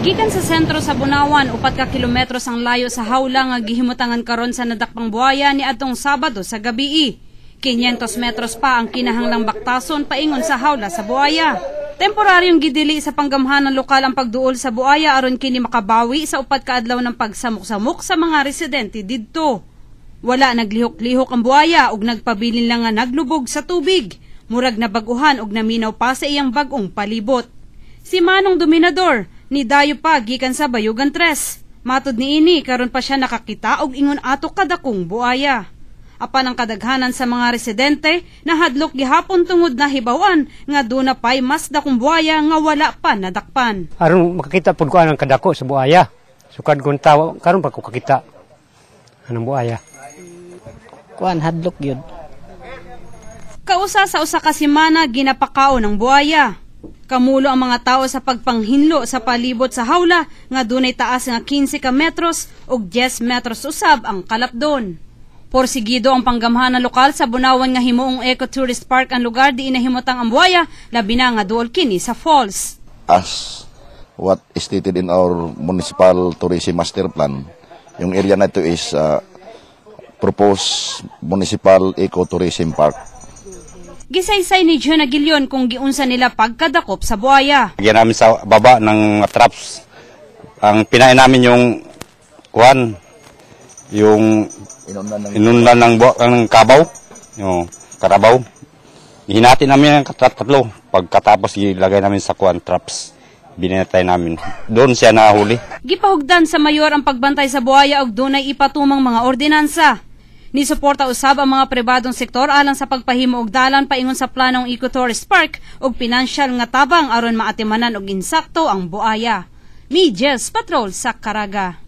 Gikan sa sentro sa Bunawan, 4 ka kilometros ang layo sa hawla nga gihimutangan karon sa nadakpang buhaya ni atong Sabado sa gabii. 500 metros pa ang kinahanglang baktason paingon sa hawla sa buhaya. Temporaryong gidili sa panggamhanan lokal ang pagduol sa buhaya aron kini makabawi sa 4 ka adlaw ng pagsamok-samok sa mga residente didto. Wala naglihok-lihok ang buhaya ug nagpabilin lang nga naglubog sa tubig. Murag na baguhan ug naminaw pa sa iyang bagong palibot. Si Manong Dominador ni dayo pa gikan sa Bayugan 3. Matud niini karon pa siya nakakita og ingon ato kadakong buaya. Apan ang kadaghanan sa mga residente nahadlok gihapon tungod na hibawan nga duna pay mas dakong buaya nga wala pa nadakpan. Aron makakita pud ko ang kadako sa buaya. Sukad kun tawo karon pa ko kakita anong buaya. Kuan hadlok gyud. Kausa sa usa ka semana ginapakao ng buaya. Kamulo ang mga tao sa pagpanghinlo sa palibot sa hawla nga dunay taas nga 15 ka metros ug 10 metros usab ang kalapdon. Porsigido ang panggamhanan lokal sa Bunawan nga himuong eco-tourist park ang lugar di inahimutang ang buhaya labi na nga duol kini sa falls. As what is stated in our municipal tourism master plan, yung area na ito is proposed municipal eco-tourism park. Gisaysay ni John Aguilion kung giunsa nila pagkadakop sa buhaya. Lagyan namin sa baba ng traps. Ang pinain namin yung kuan, yung inundan ng kabaw, yung karabaw. Hinati namin ang tatlo. Pagkatapos ilagay namin sa kuan traps. Binatay namin. Doon siya nahuli. Gipahugdan sa mayor ang pagbantay sa buhaya ug dunay ipatumang mga ordinansa. Ni suporta usab ang mga pribadong sektor alang sa pagpahimo og dalan paingon sa planong eco-tourist park ug pinansyal nga tabang aron maatimanan og insakto ang buaya. Medyas Patrol sa Caraga.